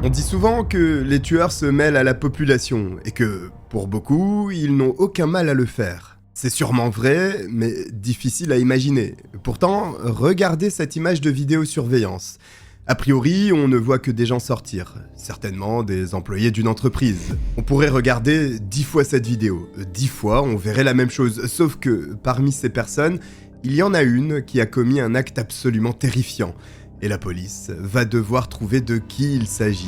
On dit souvent que les tueurs se mêlent à la population et que, pour beaucoup, ils n'ont aucun mal à le faire. C'est sûrement vrai, mais difficile à imaginer. Pourtant, regardez cette image de vidéosurveillance. A priori, on ne voit que des gens sortir, certainement des employés d'une entreprise. On pourrait regarder 10 fois cette vidéo. 10 fois, on verrait la même chose, sauf que parmi ces personnes, il y en a une qui a commis un acte absolument terrifiant. Et la police va devoir trouver de qui il s'agit.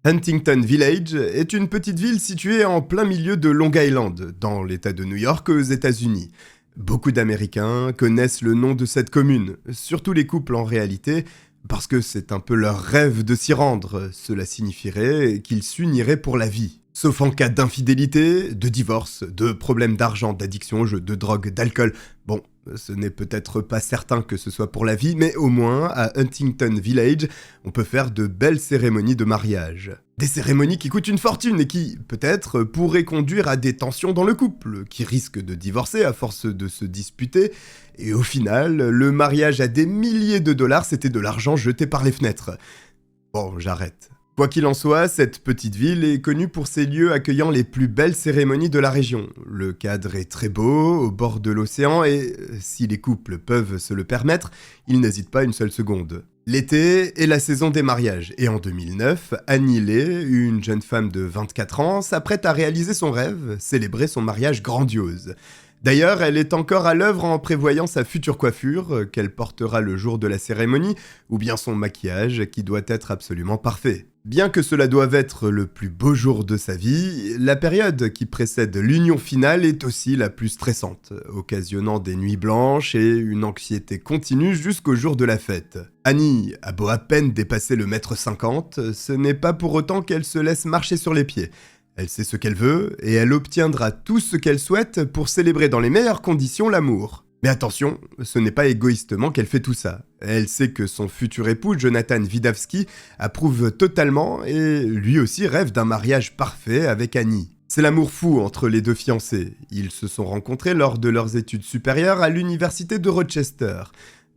Huntington Village est une petite ville située en plein milieu de Long Island, dans l'État de New York aux États-Unis. Beaucoup d'Américains connaissent le nom de cette commune, surtout les couples en réalité, parce que c'est un peu leur rêve de s'y rendre. Cela signifierait qu'ils s'uniraient pour la vie. Sauf en cas d'infidélité, de divorce, de problèmes d'argent, d'addiction aux jeux, de drogue, d'alcool. Bon, ce n'est peut-être pas certain que ce soit pour la vie, mais au moins, à Huntington Village, on peut faire de belles cérémonies de mariage. Des cérémonies qui coûtent une fortune et qui, peut-être, pourraient conduire à des tensions dans le couple, qui risquent de divorcer à force de se disputer, et au final, le mariage à des milliers de dollars, c'était de l'argent jeté par les fenêtres. Bon, j'arrête. Quoi qu'il en soit, cette petite ville est connue pour ses lieux accueillant les plus belles cérémonies de la région. Le cadre est très beau, au bord de l'océan, et si les couples peuvent se le permettre, ils n'hésitent pas une seule seconde. L'été est la saison des mariages, et en 2009, Annie Lee, une jeune femme de 24 ans, s'apprête à réaliser son rêve, célébrer son mariage grandiose. D'ailleurs, elle est encore à l'œuvre en prévoyant sa future coiffure, qu'elle portera le jour de la cérémonie, ou bien son maquillage, qui doit être absolument parfait. Bien que cela doive être le plus beau jour de sa vie, la période qui précède l'union finale est aussi la plus stressante, occasionnant des nuits blanches et une anxiété continue jusqu'au jour de la fête. Annie a beau à peine dépasser le 1m50 m, ce n'est pas pour autant qu'elle se laisse marcher sur les pieds. Elle sait ce qu'elle veut, et elle obtiendra tout ce qu'elle souhaite pour célébrer dans les meilleures conditions l'amour. Mais attention, ce n'est pas égoïstement qu'elle fait tout ça. Elle sait que son futur époux, Jonathan Widawski, approuve totalement, et lui aussi rêve d'un mariage parfait avec Annie. C'est l'amour fou entre les deux fiancés. Ils se sont rencontrés lors de leurs études supérieures à l'université de Rochester.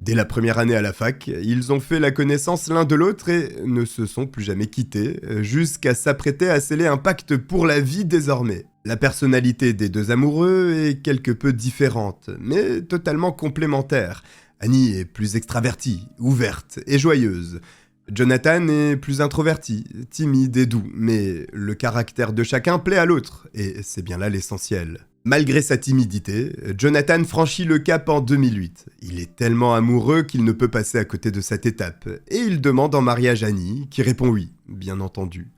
Dès la première année à la fac, ils ont fait la connaissance l'un de l'autre et ne se sont plus jamais quittés, jusqu'à s'apprêter à sceller un pacte pour la vie désormais. La personnalité des deux amoureux est quelque peu différente, mais totalement complémentaire. Annie est plus extravertie, ouverte et joyeuse. Jonathan est plus introverti, timide et doux, mais le caractère de chacun plaît à l'autre, et c'est bien là l'essentiel. Malgré sa timidité, Jonathan franchit le cap en 2008. Il est tellement amoureux qu'il ne peut passer à côté de cette étape, et il demande en mariage Annie, qui répond oui, bien entendu.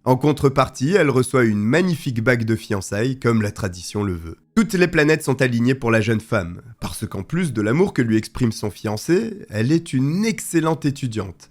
En contrepartie, elle reçoit une magnifique bague de fiançailles, comme la tradition le veut. Toutes les planètes sont alignées pour la jeune femme, parce qu'en plus de l'amour que lui exprime son fiancé, elle est une excellente étudiante.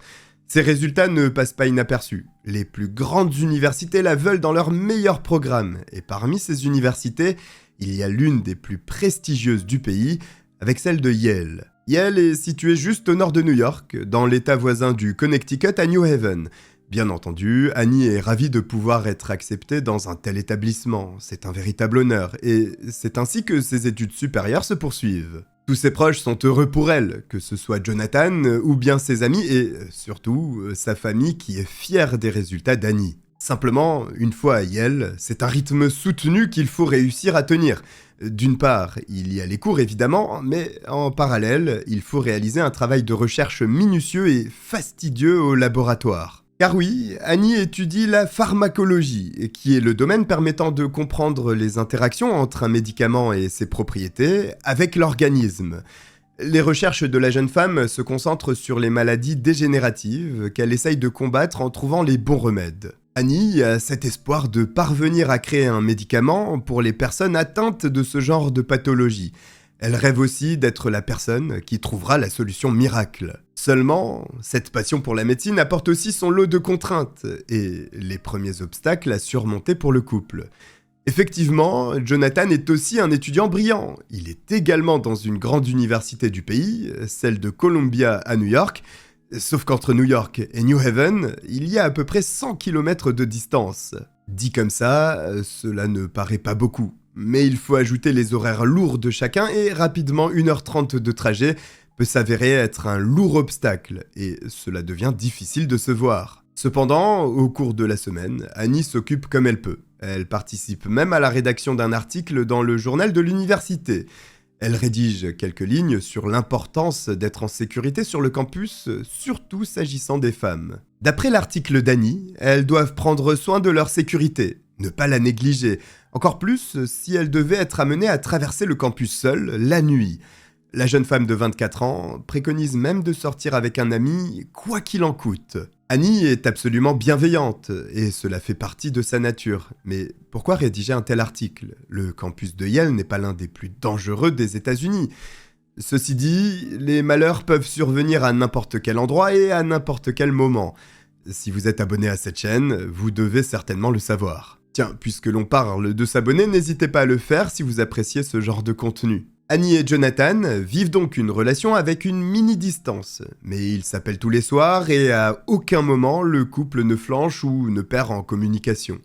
Ses résultats ne passent pas inaperçus. Les plus grandes universités la veulent dans leurs meilleurs programmes, et parmi ces universités, il y a l'une des plus prestigieuses du pays, avec celle de Yale. Yale est située juste au nord de New York, dans l'état voisin du Connecticut à New Haven. Bien entendu, Annie est ravie de pouvoir être acceptée dans un tel établissement. C'est un véritable honneur, et c'est ainsi que ses études supérieures se poursuivent. Tous ses proches sont heureux pour elle, que ce soit Jonathan ou bien ses amis, et surtout sa famille qui est fière des résultats d'Annie. Simplement, une fois à Yale, c'est un rythme soutenu qu'il faut réussir à tenir. D'une part, il y a les cours évidemment, mais en parallèle, il faut réaliser un travail de recherche minutieux et fastidieux au laboratoire. Car oui, Annie étudie la pharmacologie, qui est le domaine permettant de comprendre les interactions entre un médicament et ses propriétés avec l'organisme. Les recherches de la jeune femme se concentrent sur les maladies dégénératives qu'elle essaye de combattre en trouvant les bons remèdes. Annie a cet espoir de parvenir à créer un médicament pour les personnes atteintes de ce genre de pathologie. Elle rêve aussi d'être la personne qui trouvera la solution miracle. Seulement, cette passion pour la médecine apporte aussi son lot de contraintes et les premiers obstacles à surmonter pour le couple. Effectivement, Jonathan est aussi un étudiant brillant. Il est également dans une grande université du pays, celle de Columbia à New York, Sauf qu'entre New York et New Haven, il y a à peu près 100 km de distance. Dit comme ça, cela ne paraît pas beaucoup. Mais il faut ajouter les horaires lourds de chacun et rapidement 1h30 de trajet peut s'avérer être un lourd obstacle, et cela devient difficile de se voir. Cependant, au cours de la semaine, Annie s'occupe comme elle peut. Elle participe même à la rédaction d'un article dans le journal de l'université. Elle rédige quelques lignes sur l'importance d'être en sécurité sur le campus, surtout s'agissant des femmes. D'après l'article d'Annie, elles doivent prendre soin de leur sécurité, ne pas la négliger, encore plus si elles devaient être amenées à traverser le campus seules la nuit. La jeune femme de 24 ans préconise même de sortir avec un ami, quoi qu'il en coûte. Annie est absolument bienveillante, et cela fait partie de sa nature. Mais pourquoi rédiger un tel article ? Le campus de Yale n'est pas l'un des plus dangereux des États-Unis. Ceci dit, les malheurs peuvent survenir à n'importe quel endroit et à n'importe quel moment. Si vous êtes abonné à cette chaîne, vous devez certainement le savoir. Tiens, puisque l'on parle de s'abonner, n'hésitez pas à le faire si vous appréciez ce genre de contenu. Annie et Jonathan vivent donc une relation avec une mini-distance, mais ils s'appellent tous les soirs et à aucun moment le couple ne flanche ou ne perd en communication.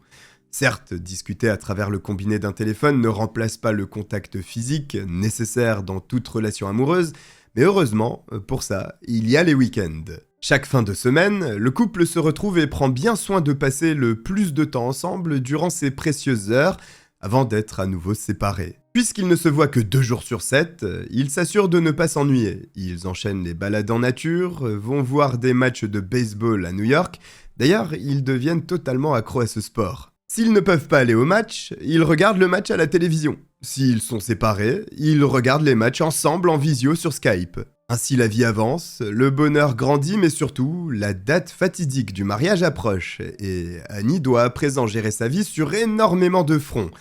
Certes, discuter à travers le combiné d'un téléphone ne remplace pas le contact physique nécessaire dans toute relation amoureuse, mais heureusement, pour ça, il y a les week-ends. Chaque fin de semaine, le couple se retrouve et prend bien soin de passer le plus de temps ensemble durant ces précieuses heures, avant d'être à nouveau séparés. Puisqu'ils ne se voient que 2 jours sur 7, ils s'assurent de ne pas s'ennuyer. Ils enchaînent les balades en nature, vont voir des matchs de baseball à New York. D'ailleurs, ils deviennent totalement accros à ce sport. S'ils ne peuvent pas aller au match, ils regardent le match à la télévision. S'ils sont séparés, ils regardent les matchs ensemble en visio sur Skype. Ainsi la vie avance, le bonheur grandit, mais surtout, la date fatidique du mariage approche, et Annie doit à présent gérer sa vie sur énormément de fronts.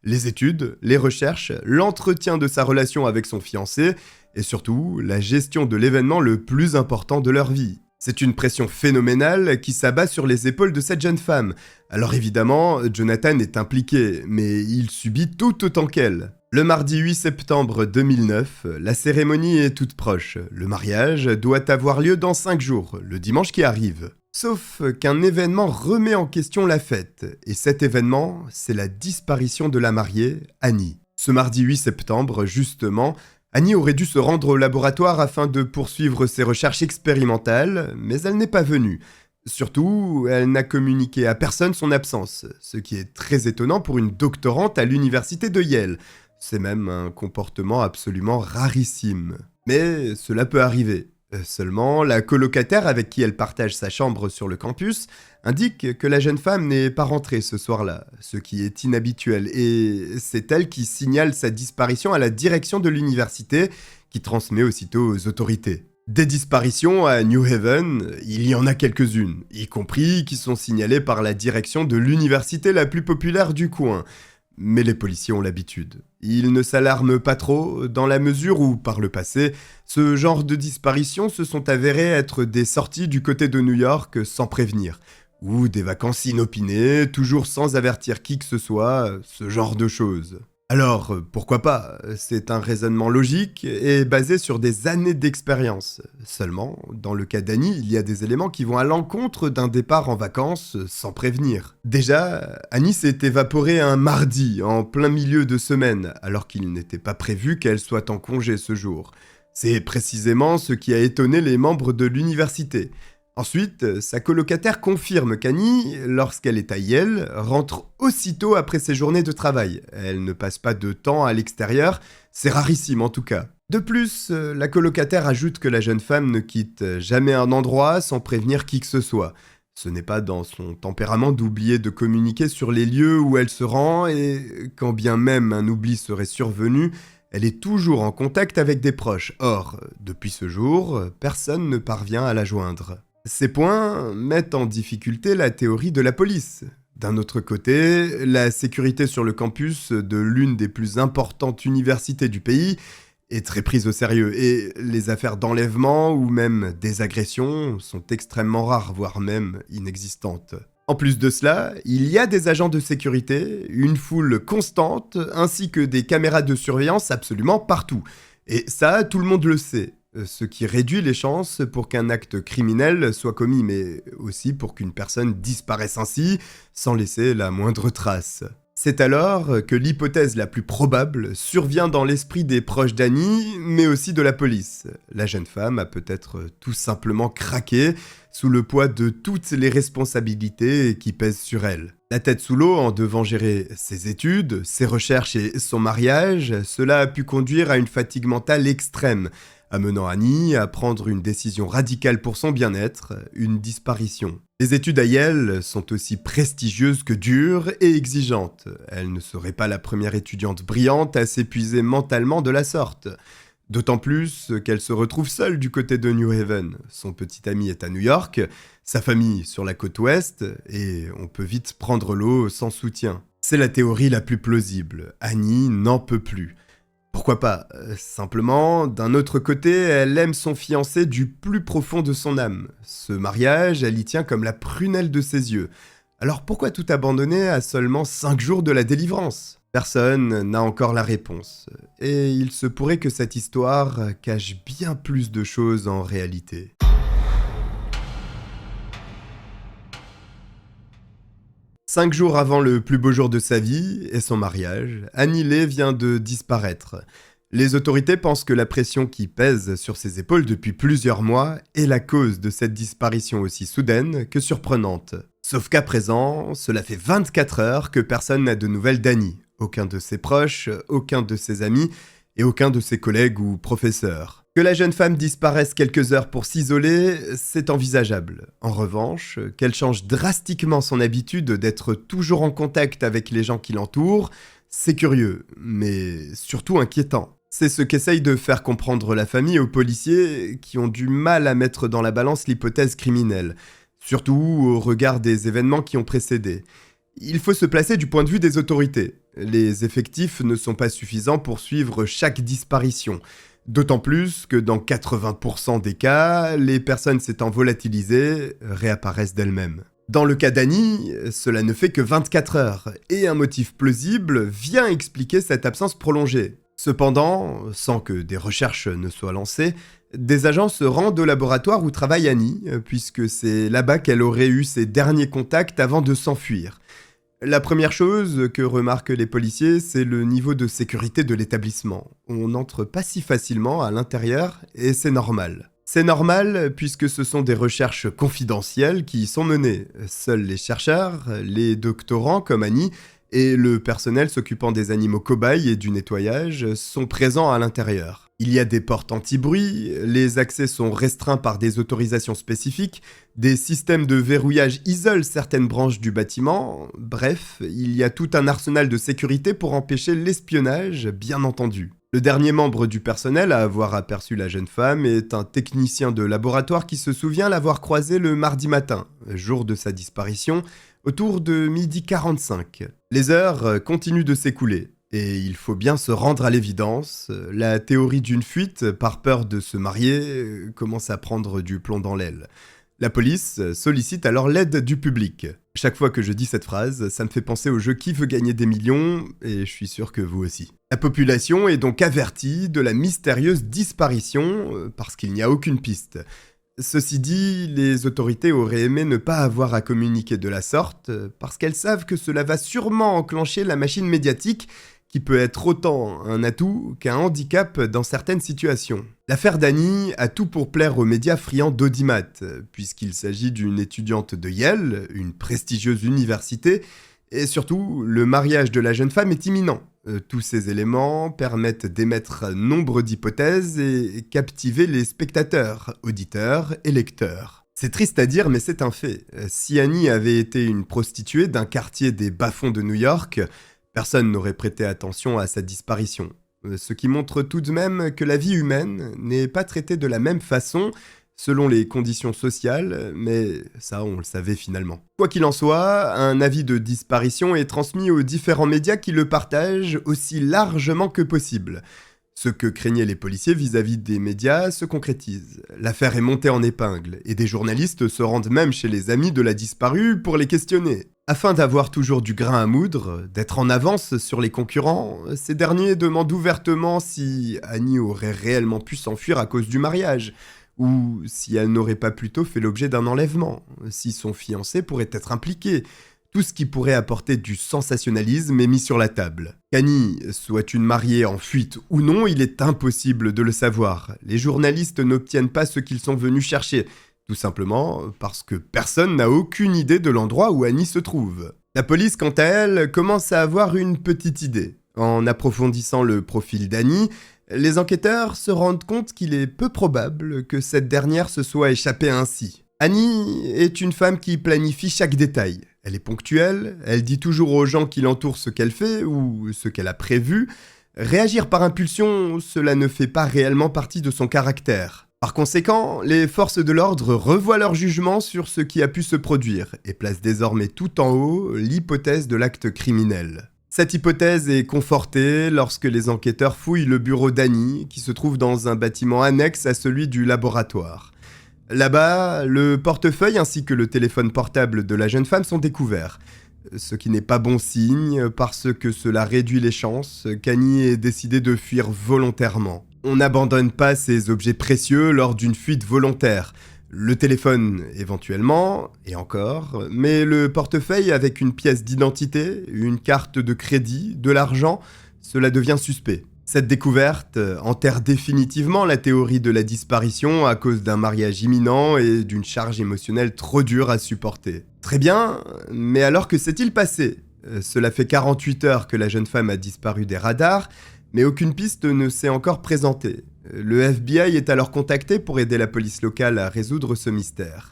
Les études, les recherches, l'entretien de sa relation avec son fiancé, et surtout, la gestion de l'événement le plus important de leur vie. C'est une pression phénoménale qui s'abat sur les épaules de cette jeune femme. Alors évidemment, Jonathan est impliqué, mais il subit tout autant qu'elle. Le mardi 8 septembre 2009, la cérémonie est toute proche. Le mariage doit avoir lieu dans 5 jours, le dimanche qui arrive. Sauf qu'un événement remet en question la fête, et cet événement, c'est la disparition de la mariée, Annie. Ce mardi 8 septembre, justement, Annie aurait dû se rendre au laboratoire afin de poursuivre ses recherches expérimentales, mais elle n'est pas venue. Surtout, elle n'a communiqué à personne son absence, ce qui est très étonnant pour une doctorante à l'université de Yale. C'est même un comportement absolument rarissime. Mais cela peut arriver. Seulement, la colocataire avec qui elle partage sa chambre sur le campus indique que la jeune femme n'est pas rentrée ce soir-là, ce qui est inhabituel, et c'est elle qui signale sa disparition à la direction de l'université, qui transmet aussitôt aux autorités. Des disparitions à New Haven, il y en a quelques-unes, y compris qui sont signalées par la direction de l'université la plus populaire du coin. Mais les policiers ont l'habitude. Ils ne s'alarment pas trop, dans la mesure où, par le passé, ce genre de disparitions se sont avérées être des sorties du côté de New York sans prévenir, ou des vacances inopinées, toujours sans avertir qui que ce soit, ce genre de choses. Alors, pourquoi pas ? C'est un raisonnement logique et basé sur des années d'expérience. Seulement, dans le cas d'Annie, il y a des éléments qui vont à l'encontre d'un départ en vacances sans prévenir. Déjà, Annie s'est évaporée un mardi, en plein milieu de semaine, alors qu'il n'était pas prévu qu'elle soit en congé ce jour. C'est précisément ce qui a étonné les membres de l'université. Ensuite, sa colocataire confirme qu'Annie, lorsqu'elle est à Yale, rentre aussitôt après ses journées de travail. Elle ne passe pas de temps à l'extérieur, c'est rarissime en tout cas. De plus, la colocataire ajoute que la jeune femme ne quitte jamais un endroit sans prévenir qui que ce soit. Ce n'est pas dans son tempérament d'oublier de communiquer sur les lieux où elle se rend, et quand bien même un oubli serait survenu, elle est toujours en contact avec des proches. Or, depuis ce jour, personne ne parvient à la joindre. Ces points mettent en difficulté la théorie de la police. D'un autre côté, la sécurité sur le campus de l'une des plus importantes universités du pays est très prise au sérieux, et les affaires d'enlèvement ou même des agressions sont extrêmement rares, voire même inexistantes. En plus de cela, il y a des agents de sécurité, une foule constante, ainsi que des caméras de surveillance absolument partout. Et ça, tout le monde le sait. ce qui réduit les chances pour qu'un acte criminel soit commis, mais aussi pour qu'une personne disparaisse ainsi, sans laisser la moindre trace. C'est alors que l'hypothèse la plus probable survient dans l'esprit des proches d'Annie, mais aussi de la police. La jeune femme a peut-être tout simplement craqué sous le poids de toutes les responsabilités qui pèsent sur elle. La tête sous l'eau en devant gérer ses études, ses recherches et son mariage, cela a pu conduire à une fatigue mentale extrême, amenant Annie à prendre une décision radicale pour son bien-être, une disparition. Les études à Yale sont aussi prestigieuses que dures et exigeantes. Elle ne serait pas la première étudiante brillante à s'épuiser mentalement de la sorte. D'autant plus qu'elle se retrouve seule du côté de New Haven. Son petit ami est à New York, sa famille sur la côte ouest, et on peut vite prendre l'eau sans soutien. C'est la théorie la plus plausible. Annie n'en peut plus. Pourquoi pas? Simplement, d'un autre côté, elle aime son fiancé du plus profond de son âme. Ce mariage, elle y tient comme la prunelle de ses yeux. Alors pourquoi tout abandonner à seulement 5 jours de la délivrance? Personne n'a encore la réponse. Et il se pourrait que cette histoire cache bien plus de choses en réalité. Cinq jours avant le plus beau jour de sa vie et son mariage, Annie Lee vient de disparaître. Les autorités pensent que la pression qui pèse sur ses épaules depuis plusieurs mois est la cause de cette disparition aussi soudaine que surprenante. Sauf qu'à présent, cela fait 24 heures que personne n'a de nouvelles d'Annie. Aucun de ses proches, aucun de ses amis et aucun de ses collègues ou professeurs. Que la jeune femme disparaisse quelques heures pour s'isoler, c'est envisageable. En revanche, qu'elle change drastiquement son habitude d'être toujours en contact avec les gens qui l'entourent, c'est curieux, mais surtout inquiétant. C'est ce qu'essaye de faire comprendre la famille aux policiers qui ont du mal à mettre dans la balance l'hypothèse criminelle, surtout au regard des événements qui ont précédé. Il faut se placer du point de vue des autorités. Les effectifs ne sont pas suffisants pour suivre chaque disparition. D'autant plus que dans 80% des cas, les personnes s'étant volatilisées réapparaissent d'elles-mêmes. Dans le cas d'Annie, cela ne fait que 24 heures, et un motif plausible vient expliquer cette absence prolongée. Cependant, sans que des recherches ne soient lancées, des agents se rendent au laboratoire où travaille Annie, puisque c'est là-bas qu'elle aurait eu ses derniers contacts avant de s'enfuir. La première chose que remarquent les policiers, c'est le niveau de sécurité de l'établissement. On n'entre pas si facilement à l'intérieur et c'est normal. C'est normal puisque ce sont des recherches confidentielles qui y sont menées. Seuls les chercheurs, les doctorants comme Annie et le personnel s'occupant des animaux cobayes et du nettoyage sont présents à l'intérieur. Il y a des portes anti-bruit, les accès sont restreints par des autorisations spécifiques, des systèmes de verrouillage isolent certaines branches du bâtiment, bref, il y a tout un arsenal de sécurité pour empêcher l'espionnage, bien entendu. Le dernier membre du personnel à avoir aperçu la jeune femme est un technicien de laboratoire qui se souvient l'avoir croisée le mardi matin, jour de sa disparition, autour de 12h45. Les heures continuent de s'écouler. Et il faut bien se rendre à l'évidence, la théorie d'une fuite par peur de se marier commence à prendre du plomb dans l'aile. La police sollicite alors l'aide du public. Chaque fois que je dis cette phrase, ça me fait penser au jeu Qui veut gagner des millions, et je suis sûr que vous aussi. La population est donc avertie de la mystérieuse disparition parce qu'il n'y a aucune piste. Ceci dit, les autorités auraient aimé ne pas avoir à communiquer de la sorte parce qu'elles savent que cela va sûrement enclencher la machine médiatique qui peut être autant un atout qu'un handicap dans certaines situations. L'affaire d'Annie a tout pour plaire aux médias friands d'audimat, puisqu'il s'agit d'une étudiante de Yale, une prestigieuse université, et surtout, le mariage de la jeune femme est imminent. Tous ces éléments permettent d'émettre nombre d'hypothèses et captiver les spectateurs, auditeurs et lecteurs. C'est triste à dire, mais c'est un fait. Si Annie avait été une prostituée d'un quartier des bas-fonds de New York, personne n'aurait prêté attention à sa disparition. Ce qui montre tout de même que la vie humaine n'est pas traitée de la même façon selon les conditions sociales, mais ça on le savait finalement. Quoi qu'il en soit, un avis de disparition est transmis aux différents médias qui le partagent aussi largement que possible. Ce que craignaient les policiers vis-à-vis des médias se concrétise. L'affaire est montée en épingle, et des journalistes se rendent même chez les amis de la disparue pour les questionner. Afin d'avoir toujours du grain à moudre, d'être en avance sur les concurrents, ces derniers demandent ouvertement si Annie aurait réellement pu s'enfuir à cause du mariage, ou si elle n'aurait pas plutôt fait l'objet d'un enlèvement, si son fiancé pourrait être impliqué. Tout ce qui pourrait apporter du sensationnalisme est mis sur la table. Qu'Annie soit une mariée en fuite ou non, il est impossible de le savoir. Les journalistes n'obtiennent pas ce qu'ils sont venus chercher, tout simplement parce que personne n'a aucune idée de l'endroit où Annie se trouve. La police, quant à elle, commence à avoir une petite idée. En approfondissant le profil d'Annie, les enquêteurs se rendent compte qu'il est peu probable que cette dernière se soit échappée ainsi. Annie est une femme qui planifie chaque détail. Elle est ponctuelle, elle dit toujours aux gens qui l'entourent ce qu'elle fait ou ce qu'elle a prévu. Réagir par impulsion, cela ne fait pas réellement partie de son caractère. Par conséquent, les forces de l'ordre revoient leur jugement sur ce qui a pu se produire et placent désormais tout en haut l'hypothèse de l'acte criminel. Cette hypothèse est confortée lorsque les enquêteurs fouillent le bureau d'Annie, qui se trouve dans un bâtiment annexe à celui du laboratoire. Là-bas, le portefeuille ainsi que le téléphone portable de la jeune femme sont découverts. Ce qui n'est pas bon signe parce que cela réduit les chances qu'Annie ait décidé de fuir volontairement. On n'abandonne pas ces objets précieux lors d'une fuite volontaire. Le téléphone éventuellement, et encore, mais le portefeuille avec une pièce d'identité, une carte de crédit, de l'argent, cela devient suspect. Cette découverte enterre définitivement la théorie de la disparition à cause d'un mariage imminent et d'une charge émotionnelle trop dure à supporter. Très bien, mais alors que s'est-il passé ? Cela fait 48 heures que la jeune femme a disparu des radars, mais aucune piste ne s'est encore présentée. Le FBI est alors contacté pour aider la police locale à résoudre ce mystère.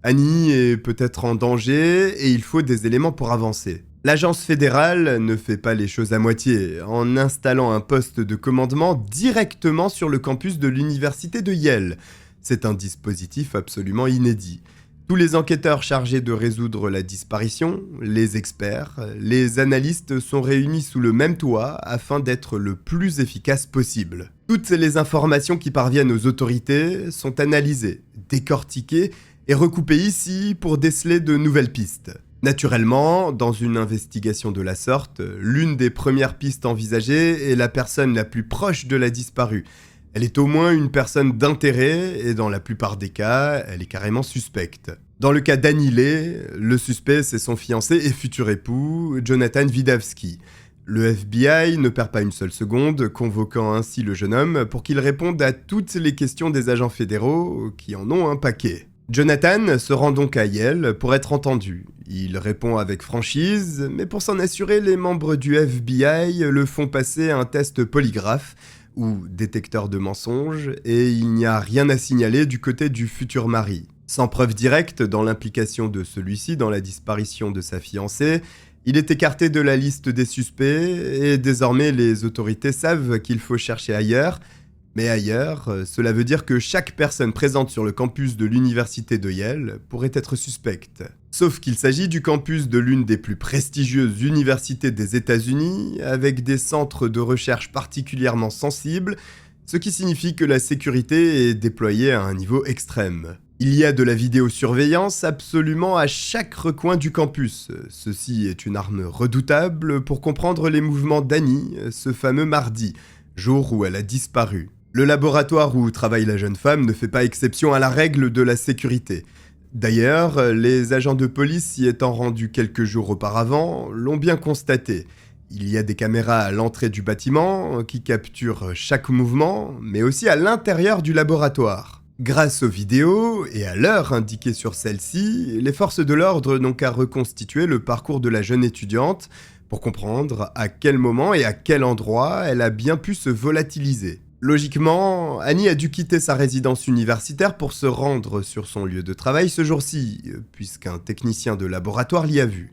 Annie est peut-être en danger et il faut des éléments pour avancer. L'agence fédérale ne fait pas les choses à moitié en installant un poste de commandement directement sur le campus de l'université de Yale. C'est un dispositif absolument inédit. Tous les enquêteurs chargés de résoudre la disparition, les experts, les analystes sont réunis sous le même toit afin d'être le plus efficace possible. Toutes les informations qui parviennent aux autorités sont analysées, décortiquées et recoupées ici pour déceler de nouvelles pistes. Naturellement, dans une investigation de la sorte, l'une des premières pistes envisagées est la personne la plus proche de la disparue. Elle est au moins une personne d'intérêt et dans la plupart des cas, elle est carrément suspecte. Dans le cas d'Annie Lee, le suspect c'est son fiancé et futur époux, Jonathan Widawski. Le FBI ne perd pas une seule seconde, convoquant ainsi le jeune homme pour qu'il réponde à toutes les questions des agents fédéraux qui en ont un paquet. Jonathan se rend donc à Yale pour être entendu. Il répond avec franchise, mais pour s'en assurer, les membres du FBI le font passer un test polygraphe ou détecteur de mensonges, et il n'y a rien à signaler du côté du futur mari. Sans preuve directe dans l'implication de celui-ci dans la disparition de sa fiancée, il est écarté de la liste des suspects et désormais les autorités savent qu'il faut chercher ailleurs. Mais ailleurs, cela veut dire que chaque personne présente sur le campus de l'université de Yale pourrait être suspecte. Sauf qu'il s'agit du campus de l'une des plus prestigieuses universités des États-Unis, avec des centres de recherche particulièrement sensibles, ce qui signifie que la sécurité est déployée à un niveau extrême. Il y a de la vidéosurveillance absolument à chaque recoin du campus. Ceci est une arme redoutable pour comprendre les mouvements d'Annie, ce fameux mardi, jour où elle a disparu. Le laboratoire où travaille la jeune femme ne fait pas exception à la règle de la sécurité. D'ailleurs, les agents de police s'y étant rendus quelques jours auparavant l'ont bien constaté. Il y a des caméras à l'entrée du bâtiment qui capturent chaque mouvement, mais aussi à l'intérieur du laboratoire. Grâce aux vidéos et à l'heure indiquée sur celle-ci, les forces de l'ordre n'ont qu'à reconstituer le parcours de la jeune étudiante pour comprendre à quel moment et à quel endroit elle a bien pu se volatiliser. Logiquement, Annie a dû quitter sa résidence universitaire pour se rendre sur son lieu de travail ce jour-ci, puisqu'un technicien de laboratoire l'y a vu.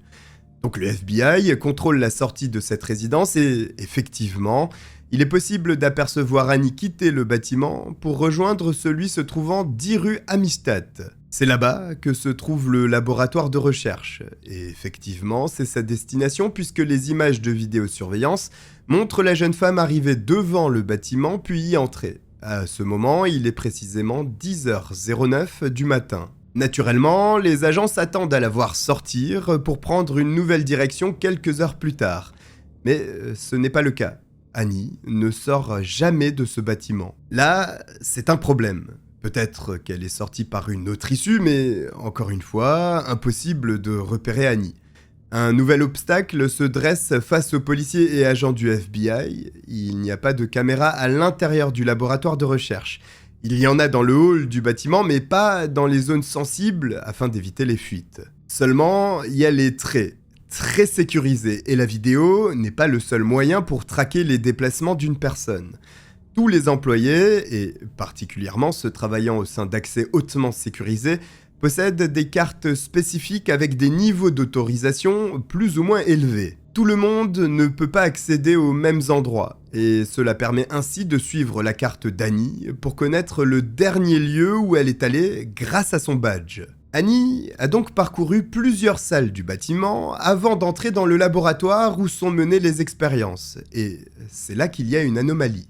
Donc le FBI contrôle la sortie de cette résidence et, effectivement, Il est possible d'apercevoir Annie quitter le bâtiment pour rejoindre celui se trouvant 10 rue Amistad. C'est là-bas que se trouve le laboratoire de recherche. Et effectivement, c'est sa destination puisque les images de vidéosurveillance montrent la jeune femme arriver devant le bâtiment puis y entrer. À ce moment, il est précisément 10h09 du matin. Naturellement, les agents s'attendent à la voir sortir pour prendre une nouvelle direction quelques heures plus tard. Mais ce n'est pas le cas. Annie ne sort jamais de ce bâtiment. Là, c'est un problème. Peut-être qu'elle est sortie par une autre issue, mais encore une fois, impossible de repérer Annie. Un nouvel obstacle se dresse face aux policiers et agents du FBI. Il n'y a pas de caméra à l'intérieur du laboratoire de recherche. Il y en a dans le hall du bâtiment, mais pas dans les zones sensibles afin d'éviter les fuites. Seulement, il y a les traits, très sécurisés, et la vidéo n'est pas le seul moyen pour traquer les déplacements d'une personne. Tous les employés, et particulièrement ceux travaillant au sein d'accès hautement sécurisés, possèdent des cartes spécifiques avec des niveaux d'autorisation plus ou moins élevés. Tout le monde ne peut pas accéder aux mêmes endroits, et cela permet ainsi de suivre la carte d'Annie pour connaître le dernier lieu où elle est allée grâce à son badge. Annie a donc parcouru plusieurs salles du bâtiment avant d'entrer dans le laboratoire où sont menées les expériences, et c'est là qu'il y a une anomalie.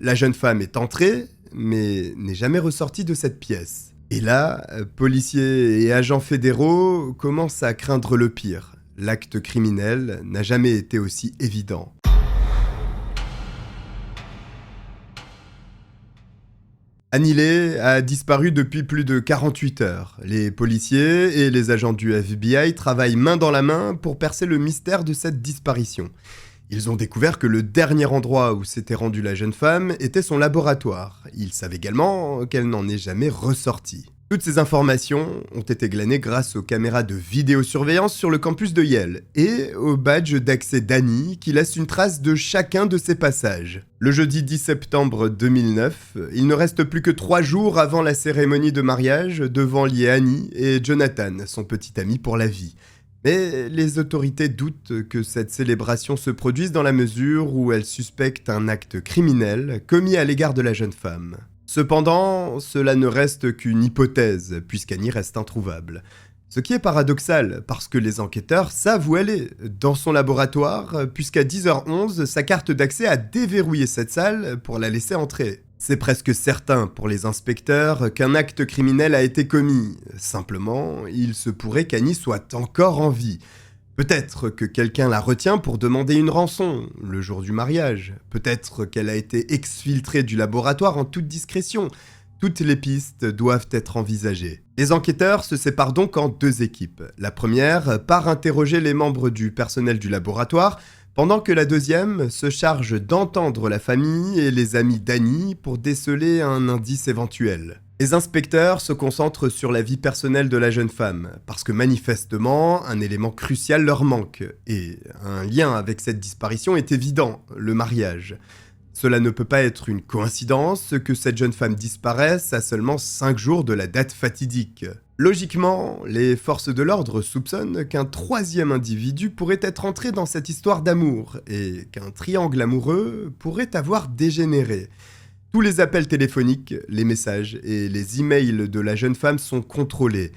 La jeune femme est entrée, mais n'est jamais ressortie de cette pièce. Et là, policiers et agents fédéraux commencent à craindre le pire. L'acte criminel n'a jamais été aussi évident. Annie Lee a disparu depuis plus de 48 heures. Les policiers et les agents du FBI travaillent main dans la main pour percer le mystère de cette disparition. Ils ont découvert que le dernier endroit où s'était rendue la jeune femme était son laboratoire. Ils savent également qu'elle n'en est jamais ressortie. Toutes ces informations ont été glanées grâce aux caméras de vidéosurveillance sur le campus de Yale et au badge d'accès d'Annie qui laisse une trace de chacun de ses passages. Le jeudi 10 septembre 2009, il ne reste plus que 3 jours avant la cérémonie de mariage devant lier Annie et Jonathan, son petit ami pour la vie. Mais les autorités doutent que cette célébration se produise dans la mesure où elles suspectent un acte criminel commis à l'égard de la jeune femme. Cependant, cela ne reste qu'une hypothèse, puisqu'Annie reste introuvable. Ce qui est paradoxal, parce que les enquêteurs savent où elle est, dans son laboratoire, puisqu'à 10h11, sa carte d'accès a déverrouillé cette salle pour la laisser entrer. C'est presque certain pour les inspecteurs qu'un acte criminel a été commis. Simplement, il se pourrait qu'Annie soit encore en vie. Peut-être que quelqu'un la retient pour demander une rançon, le jour du mariage. Peut-être qu'elle a été exfiltrée du laboratoire en toute discrétion. Toutes les pistes doivent être envisagées. Les enquêteurs se séparent donc en 2 équipes. La première part interroger les membres du personnel du laboratoire, pendant que la deuxième se charge d'entendre la famille et les amis d'Annie pour déceler un indice éventuel. Les inspecteurs se concentrent sur la vie personnelle de la jeune femme, parce que manifestement, un élément crucial leur manque, et un lien avec cette disparition est évident, le mariage. Cela ne peut pas être une coïncidence que cette jeune femme disparaisse à seulement 5 jours de la date fatidique. Logiquement, les forces de l'ordre soupçonnent qu'un 3e individu pourrait être entré dans cette histoire d'amour, et qu'un triangle amoureux pourrait avoir dégénéré. Tous les appels téléphoniques, les messages et les emails de la jeune femme sont contrôlés.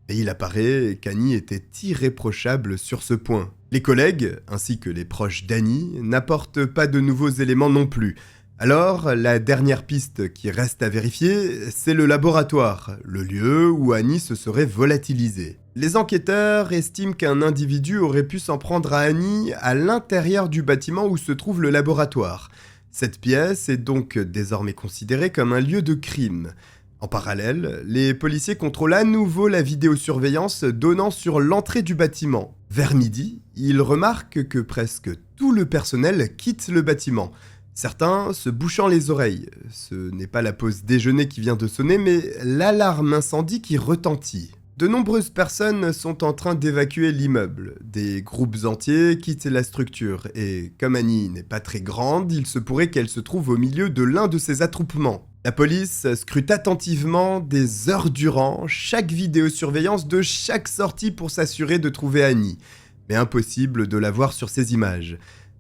Et il apparaît qu'Annie était irréprochable sur ce point. Les collègues, ainsi que les proches d'Annie, n'apportent pas de nouveaux éléments non plus. Alors, la dernière piste qui reste à vérifier, c'est le laboratoire, le lieu où Annie se serait volatilisée. Les enquêteurs estiment qu'un individu aurait pu s'en prendre à Annie à l'intérieur du bâtiment où se trouve le laboratoire. Cette pièce est donc désormais considérée comme un lieu de crime. En parallèle, les policiers contrôlent à nouveau la vidéosurveillance donnant sur l'entrée du bâtiment. Vers midi, ils remarquent que presque tout le personnel quitte le bâtiment. Certains se bouchant les oreilles. Ce n'est pas la pause déjeuner qui vient de sonner, mais l'alarme incendie qui retentit. De nombreuses personnes sont en train d'évacuer l'immeuble. Des groupes entiers quittent la structure, et comme Annie n'est pas très grande, il se pourrait qu'elle se trouve au milieu de l'un de ces attroupements. La police scrute attentivement, des heures durant, chaque vidéosurveillance de chaque sortie pour s'assurer de trouver Annie. Mais impossible de la voir sur ces images.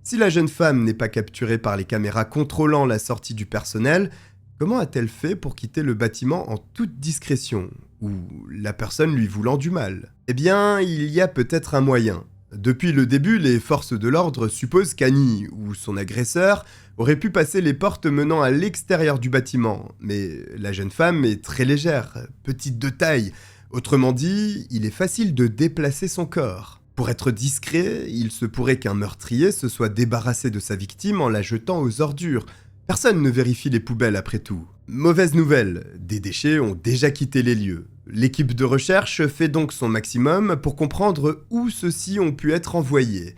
Si la jeune femme n'est pas capturée par les caméras contrôlant la sortie du personnel, comment a-t-elle fait pour quitter le bâtiment en toute discrétion? Ou la personne lui voulant du mal? Eh bien, il y a peut-être un moyen. Depuis le début, les forces de l'ordre supposent qu'Annie ou son agresseur auraient pu passer les portes menant à l'extérieur du bâtiment, mais la jeune femme est très légère, petite de taille. Autrement dit, il est facile de déplacer son corps. Pour être discret, il se pourrait qu'un meurtrier se soit débarrassé de sa victime en la jetant aux ordures. Personne ne vérifie les poubelles après tout. Mauvaise nouvelle, des déchets ont déjà quitté les lieux. L'équipe de recherche fait donc son maximum pour comprendre où ceux-ci ont pu être envoyés.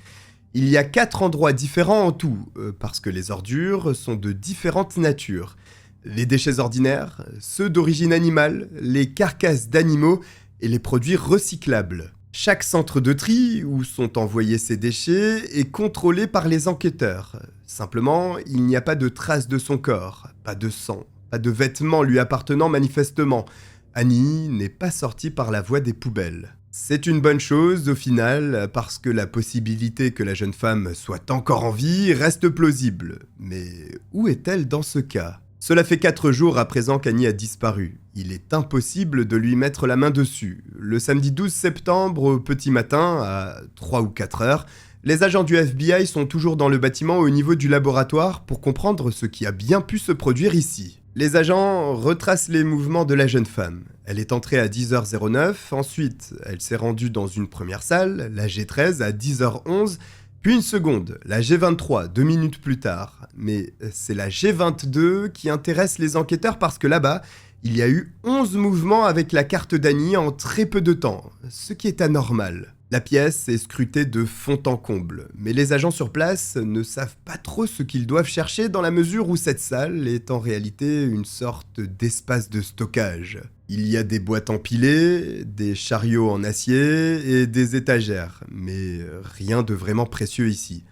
Il y a 4 endroits différents en tout, parce que les ordures sont de différentes natures. Les déchets ordinaires, ceux d'origine animale, les carcasses d'animaux et les produits recyclables. Chaque centre de tri où sont envoyés ces déchets est contrôlé par les enquêteurs. Simplement, il n'y a pas de traces de son corps, pas de sang, pas de vêtements lui appartenant manifestement. Annie n'est pas sortie par la voie des poubelles. C'est une bonne chose au final, parce que la possibilité que la jeune femme soit encore en vie reste plausible. Mais où est-elle dans ce cas ? Cela fait 4 jours à présent qu'Annie a disparu. Il est impossible de lui mettre la main dessus. Le samedi 12 septembre au petit matin, à 3 ou 4 heures, les agents du FBI sont toujours dans le bâtiment au niveau du laboratoire pour comprendre ce qui a bien pu se produire ici. Les agents retracent les mouvements de la jeune femme. Elle est entrée à 10h09, ensuite elle s'est rendue dans une première salle, la G13 à 10h11, puis une seconde, la G23, 2 minutes plus tard. Mais c'est la G22 qui intéresse les enquêteurs parce que là-bas, il y a eu 11 mouvements avec la carte d'Annie en très peu de temps, ce qui est anormal. La pièce est scrutée de fond en comble, mais les agents sur place ne savent pas trop ce qu'ils doivent chercher dans la mesure où cette salle est en réalité une sorte d'espace de stockage. Il y a des boîtes empilées, des chariots en acier et des étagères, mais rien de vraiment précieux ici.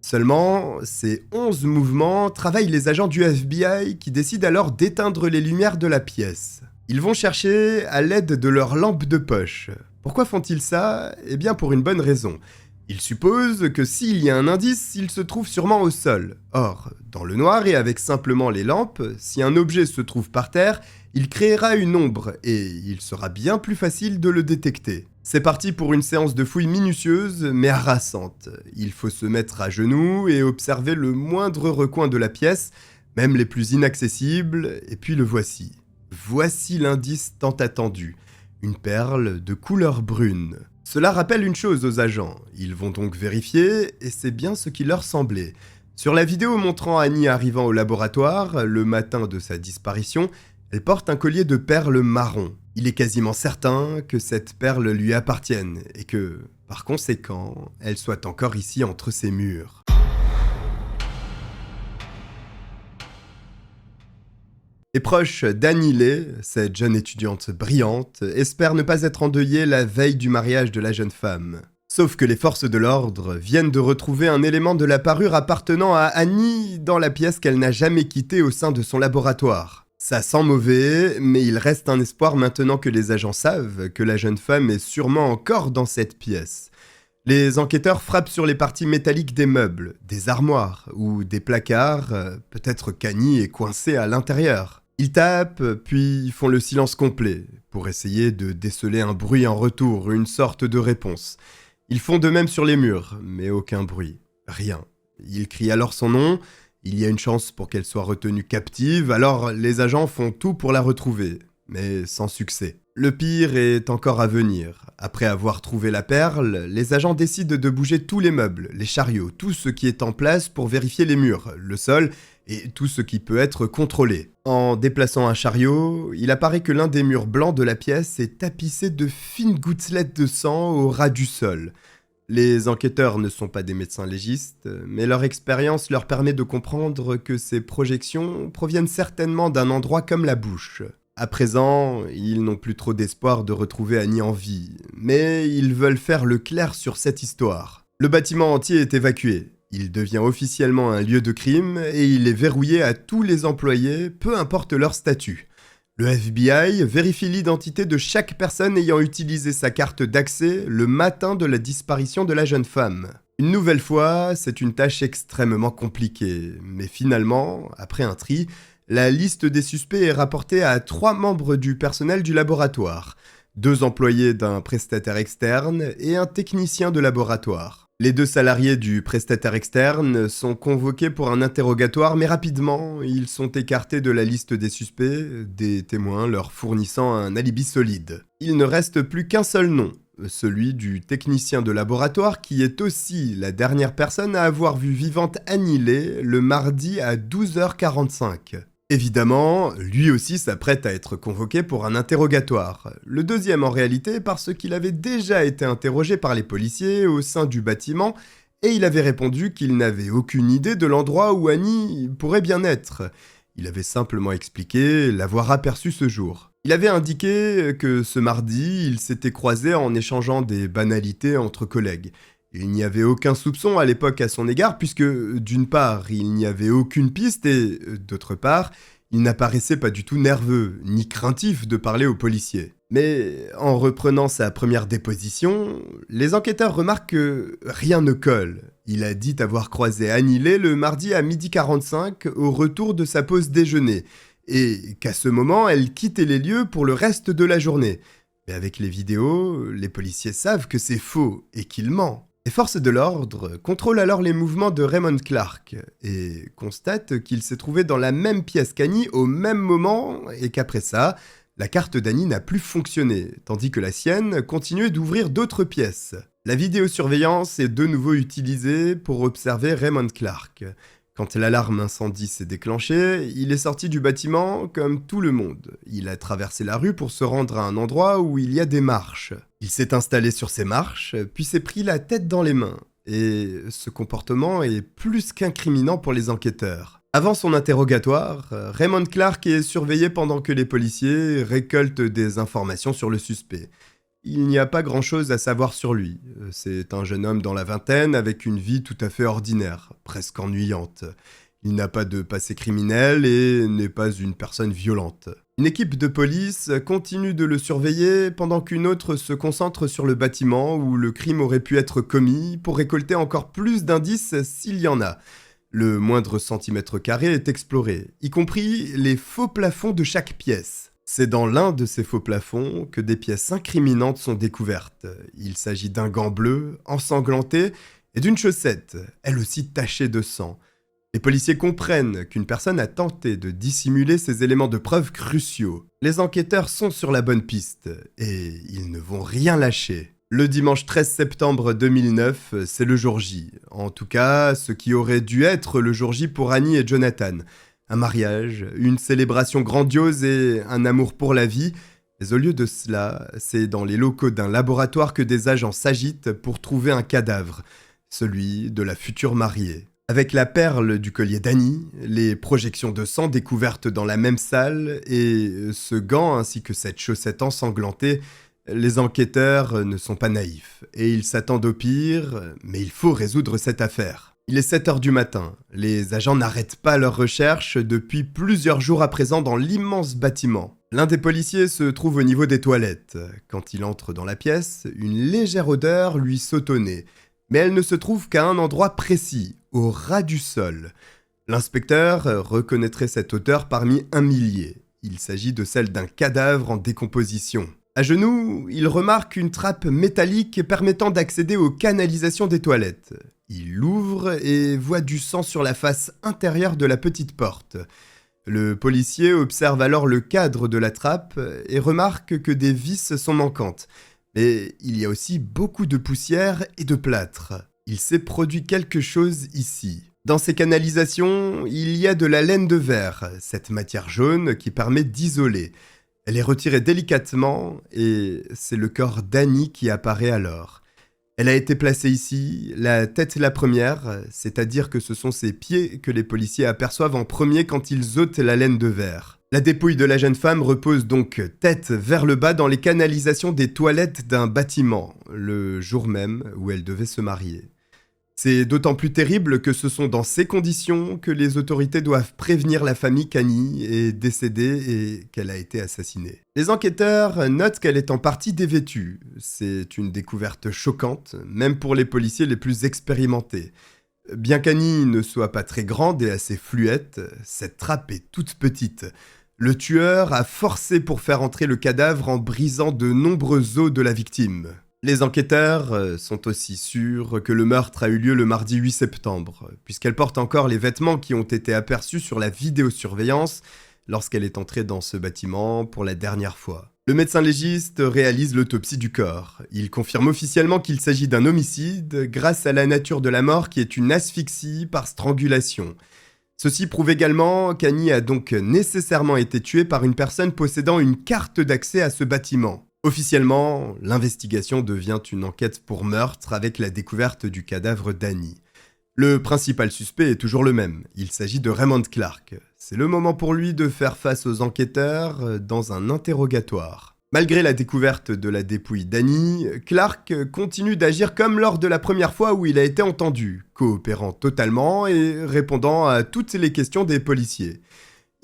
Seulement, ces 11 mouvements travaillent les agents du FBI qui décident alors d'éteindre les lumières de la pièce. Ils vont chercher à l'aide de leur lampe de poche. Pourquoi font-ils ça ? Eh bien pour une bonne raison. Ils supposent que s'il y a un indice, il se trouve sûrement au sol. Or, dans le noir et avec simplement les lampes, si un objet se trouve par terre, il créera une ombre et il sera bien plus facile de le détecter. C'est parti pour une séance de fouilles minutieuse mais harassante. Il faut se mettre à genoux et observer le moindre recoin de la pièce, même les plus inaccessibles, et puis le voici. Voici l'indice tant attendu. Une perle de couleur brune. Cela rappelle une chose aux agents. Ils vont donc vérifier, et c'est bien ce qui leur semblait. Sur la vidéo montrant Annie arrivant au laboratoire, le matin de sa disparition, elle porte un collier de perles marron. Il est quasiment certain que cette perle lui appartienne, et que, par conséquent, elle soit encore ici entre ces murs. Les proches d'Annie Lee, cette jeune étudiante brillante, espèrent ne pas être endeuillés la veille du mariage de la jeune femme. Sauf que les forces de l'ordre viennent de retrouver un élément de la parure appartenant à Annie dans la pièce qu'elle n'a jamais quittée au sein de son laboratoire. Ça sent mauvais, mais il reste un espoir maintenant que les agents savent que la jeune femme est sûrement encore dans cette pièce. Les enquêteurs frappent sur les parties métalliques des meubles, des armoires ou des placards, peut-être qu'Annie est coincée à l'intérieur. Ils tapent, puis font le silence complet, pour essayer de déceler un bruit en retour, une sorte de réponse. Ils font de même sur les murs, mais aucun bruit, rien. Ils crient alors son nom, il y a une chance pour qu'elle soit retenue captive, alors les agents font tout pour la retrouver, mais sans succès. Le pire est encore à venir. Après avoir trouvé la perle, les agents décident de bouger tous les meubles, les chariots, tout ce qui est en place pour vérifier les murs, le sol et tout ce qui peut être contrôlé. En déplaçant un chariot, il apparaît que l'un des murs blancs de la pièce est tapissé de fines gouttelettes de sang au ras du sol. Les enquêteurs ne sont pas des médecins légistes, mais leur expérience leur permet de comprendre que ces projections proviennent certainement d'un endroit comme la bouche. À présent, ils n'ont plus trop d'espoir de retrouver Annie en vie, mais ils veulent faire le clair sur cette histoire. Le bâtiment entier est évacué. Il devient officiellement un lieu de crime et il est verrouillé à tous les employés, peu importe leur statut. Le FBI vérifie l'identité de chaque personne ayant utilisé sa carte d'accès le matin de la disparition de la jeune femme. Une nouvelle fois, c'est une tâche extrêmement compliquée, mais finalement, après un tri, la liste des suspects est rapportée à 3 membres du personnel du laboratoire, 2 employés d'un prestataire externe et un technicien de laboratoire. Les 2 salariés du prestataire externe sont convoqués pour un interrogatoire, mais rapidement, ils sont écartés de la liste des suspects, des témoins leur fournissant un alibi solide. Il ne reste plus qu'un seul nom, celui du technicien de laboratoire qui est aussi la dernière personne à avoir vu vivante Annie Lay le mardi à 12h45. Évidemment, lui aussi s'apprête à être convoqué pour un interrogatoire. Le deuxième en réalité parce qu'il avait déjà été interrogé par les policiers au sein du bâtiment et il avait répondu qu'il n'avait aucune idée de l'endroit où Annie pourrait bien être. Il avait simplement expliqué l'avoir aperçue ce jour. Il avait indiqué que ce mardi, ils s'étaient croisés en échangeant des banalités entre collègues. Il n'y avait aucun soupçon à l'époque à son égard puisque, d'une part, il n'y avait aucune piste et, d'autre part, il n'apparaissait pas du tout nerveux, ni craintif de parler aux policiers. Mais en reprenant sa première déposition, les enquêteurs remarquent que rien ne colle. Il a dit avoir croisé Annie Lay le mardi à 12h45 au retour de sa pause déjeuner, et qu'à ce moment, elle quittait les lieux pour le reste de la journée. Mais avec les vidéos, les policiers savent que c'est faux et qu'il ment. Les forces de l'ordre contrôlent alors les mouvements de Raymond Clark et constatent qu'il s'est trouvé dans la même pièce qu'Annie au même moment et qu'après ça, la carte d'Annie n'a plus fonctionné, tandis que la sienne continuait d'ouvrir d'autres pièces. La vidéosurveillance est de nouveau utilisée pour observer Raymond Clark. Quand l'alarme incendie s'est déclenchée, il est sorti du bâtiment comme tout le monde. Il a traversé la rue pour se rendre à un endroit où il y a des marches. Il s'est installé sur ces marches, puis s'est pris la tête dans les mains. Et ce comportement est plus qu'incriminant pour les enquêteurs. Avant son interrogatoire, Raymond Clark est surveillé pendant que les policiers récoltent des informations sur le suspect. Il n'y a pas grand-chose à savoir sur lui. C'est un jeune homme dans la vingtaine avec une vie tout à fait ordinaire, presque ennuyante. Il n'a pas de passé criminel et n'est pas une personne violente. Une équipe de police continue de le surveiller pendant qu'une autre se concentre sur le bâtiment où le crime aurait pu être commis pour récolter encore plus d'indices s'il y en a. Le moindre centimètre carré est exploré, y compris les faux plafonds de chaque pièce. C'est dans l'un de ces faux plafonds que des pièces incriminantes sont découvertes. Il s'agit d'un gant bleu, ensanglanté, et d'une chaussette, elle aussi tachée de sang. Les policiers comprennent qu'une personne a tenté de dissimuler ces éléments de preuve cruciaux. Les enquêteurs sont sur la bonne piste, et ils ne vont rien lâcher. Le dimanche 13 septembre 2009, c'est le jour J. En tout cas, ce qui aurait dû être le jour J pour Annie et Jonathan. Un mariage, une célébration grandiose et un amour pour la vie. Mais au lieu de cela, c'est dans les locaux d'un laboratoire que des agents s'agitent pour trouver un cadavre, celui de la future mariée. Avec la perle du collier d'Annie, les projections de sang découvertes dans la même salle et ce gant ainsi que cette chaussette ensanglantée, les enquêteurs ne sont pas naïfs et ils s'attendent au pire, mais il faut résoudre cette affaire. Il est 7h du matin. Les agents n'arrêtent pas leurs recherches depuis plusieurs jours à présent dans l'immense bâtiment. L'un des policiers se trouve au niveau des toilettes. Quand il entre dans la pièce, une légère odeur lui saute au nez. Mais elle ne se trouve qu'à un endroit précis, au ras du sol. L'inspecteur reconnaîtrait cette odeur parmi un millier. Il s'agit de celle d'un cadavre en décomposition. À genoux, il remarque une trappe métallique permettant d'accéder aux canalisations des toilettes. Il l'ouvre et voit du sang sur la face intérieure de la petite porte. Le policier observe alors le cadre de la trappe et remarque que des vis sont manquantes. Mais il y a aussi beaucoup de poussière et de plâtre. Il s'est produit quelque chose ici. Dans ces canalisations, il y a de la laine de verre, cette matière jaune qui permet d'isoler. Elle est retirée délicatement et c'est le corps d'Annie qui apparaît alors. Elle a été placée ici, la tête la première, c'est-à-dire que ce sont ses pieds que les policiers aperçoivent en premier quand ils ôtent la laine de verre. La dépouille de la jeune femme repose donc tête vers le bas dans les canalisations des toilettes d'un bâtiment, le jour même où elle devait se marier. C'est d'autant plus terrible que ce sont dans ces conditions que les autorités doivent prévenir la famille qu'Annie est décédée et qu'elle a été assassinée. Les enquêteurs notent qu'elle est en partie dévêtue. C'est une découverte choquante, même pour les policiers les plus expérimentés. Bien qu'Annie ne soit pas très grande et assez fluette, cette trappe est toute petite. Le tueur a forcé pour faire entrer le cadavre en brisant de nombreux os de la victime. Les enquêteurs sont aussi sûrs que le meurtre a eu lieu le mardi 8 septembre, puisqu'elle porte encore les vêtements qui ont été aperçus sur la vidéosurveillance lorsqu'elle est entrée dans ce bâtiment pour la dernière fois. Le médecin légiste réalise l'autopsie du corps. Il confirme officiellement qu'il s'agit d'un homicide grâce à la nature de la mort qui est une asphyxie par strangulation. Ceci prouve également qu'Annie a donc nécessairement été tuée par une personne possédant une carte d'accès à ce bâtiment. Officiellement, l'investigation devient une enquête pour meurtre avec la découverte du cadavre d'Annie. Le principal suspect est toujours le même, il s'agit de Raymond Clark. C'est le moment pour lui de faire face aux enquêteurs dans un interrogatoire. Malgré la découverte de la dépouille d'Annie, Clark continue d'agir comme lors de la première fois où il a été entendu, coopérant totalement et répondant à toutes les questions des policiers.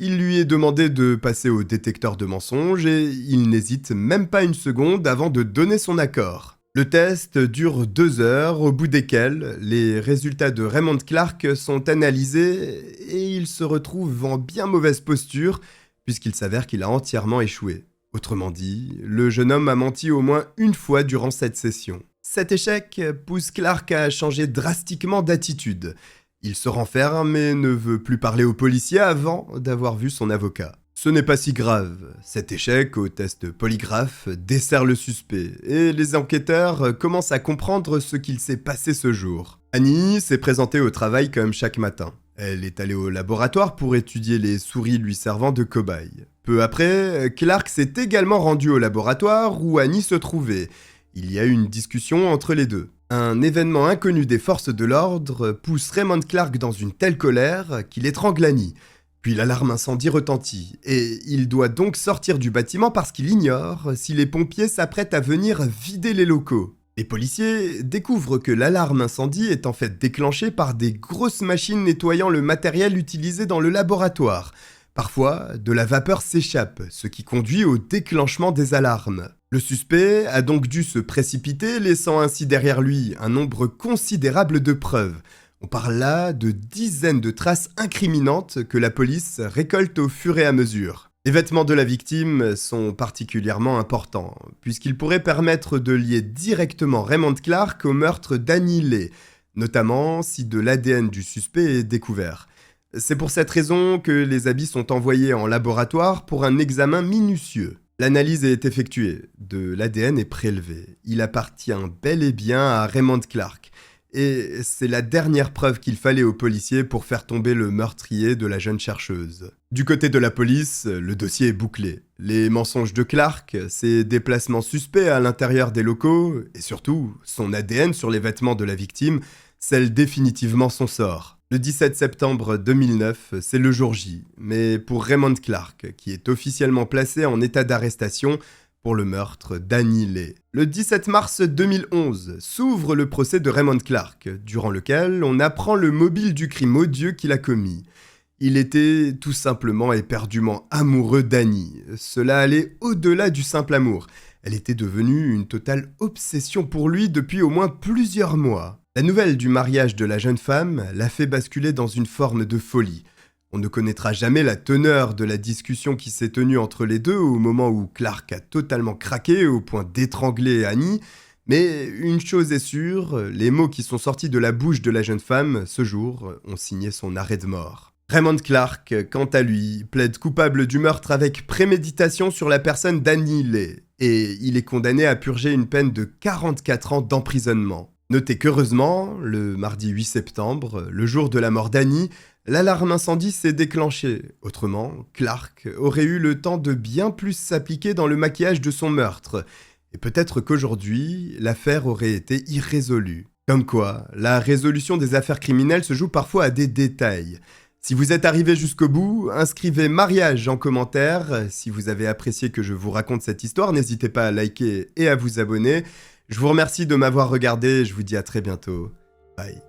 Il lui est demandé de passer au détecteur de mensonges et il n'hésite même pas une seconde avant de donner son accord. Le test dure 2 heures, au bout desquelles les résultats de Raymond Clark sont analysés et il se retrouve en bien mauvaise posture puisqu'il s'avère qu'il a entièrement échoué. Autrement dit, le jeune homme a menti au moins une fois durant cette session. Cet échec pousse Clark à changer drastiquement d'attitude. Il se renferme et ne veut plus parler aux policiers avant d'avoir vu son avocat. Ce n'est pas si grave. Cet échec au test polygraphe dessert le suspect et les enquêteurs commencent à comprendre ce qu'il s'est passé ce jour. Annie s'est présentée au travail comme chaque matin. Elle est allée au laboratoire pour étudier les souris lui servant de cobaye. Peu après, Clark s'est également rendu au laboratoire où Annie se trouvait. Il y a eu une discussion entre les deux. Un événement inconnu des forces de l'ordre pousse Raymond Clark dans une telle colère qu'il étrangle Annie. Puis l'alarme incendie retentit, et il doit donc sortir du bâtiment parce qu'il ignore si les pompiers s'apprêtent à venir vider les locaux. Les policiers découvrent que l'alarme incendie est en fait déclenchée par des grosses machines nettoyant le matériel utilisé dans le laboratoire. Parfois, de la vapeur s'échappe, ce qui conduit au déclenchement des alarmes. Le suspect a donc dû se précipiter, laissant ainsi derrière lui un nombre considérable de preuves. On parle là de dizaines de traces incriminantes que la police récolte au fur et à mesure. Les vêtements de la victime sont particulièrement importants, puisqu'ils pourraient permettre de lier directement Raymond Clark au meurtre d'Annie Lee, notamment si de l'ADN du suspect est découvert. C'est pour cette raison que les habits sont envoyés en laboratoire pour un examen minutieux. L'analyse est effectuée, de l'ADN est prélevé. Il appartient bel et bien à Raymond Clark. Et c'est la dernière preuve qu'il fallait aux policiers pour faire tomber le meurtrier de la jeune chercheuse. Du côté de la police, le dossier est bouclé. Les mensonges de Clark, ses déplacements suspects à l'intérieur des locaux, et surtout son ADN sur les vêtements de la victime, scellent définitivement son sort. Le 17 septembre 2009, c'est le jour J, mais pour Raymond Clark, qui est officiellement placé en état d'arrestation pour le meurtre d'Annie Lee. Le 17 mars 2011 s'ouvre le procès de Raymond Clark, durant lequel on apprend le mobile du crime odieux qu'il a commis. Il était tout simplement éperdument amoureux d'Annie. Cela allait au-delà du simple amour. Elle était devenue une totale obsession pour lui depuis au moins plusieurs mois. La nouvelle du mariage de la jeune femme l'a fait basculer dans une forme de folie. On ne connaîtra jamais la teneur de la discussion qui s'est tenue entre les deux au moment où Clark a totalement craqué au point d'étrangler Annie, mais une chose est sûre, les mots qui sont sortis de la bouche de la jeune femme ce jour ont signé son arrêt de mort. Raymond Clark, quant à lui, plaide coupable du meurtre avec préméditation sur la personne d'Annie Lee, et il est condamné à purger une peine de 44 ans d'emprisonnement. Notez qu'heureusement, le mardi 8 septembre, le jour de la mort d'Annie, l'alarme incendie s'est déclenchée. Autrement, Clark aurait eu le temps de bien plus s'appliquer dans le maquillage de son meurtre. Et peut-être qu'aujourd'hui, l'affaire aurait été irrésolue. Comme quoi, la résolution des affaires criminelles se joue parfois à des détails. Si vous êtes arrivé jusqu'au bout, inscrivez mariage en commentaire. Si vous avez apprécié que je vous raconte cette histoire, n'hésitez pas à liker et à vous abonner. Je vous remercie de m'avoir regardé et je vous dis à très bientôt. Bye.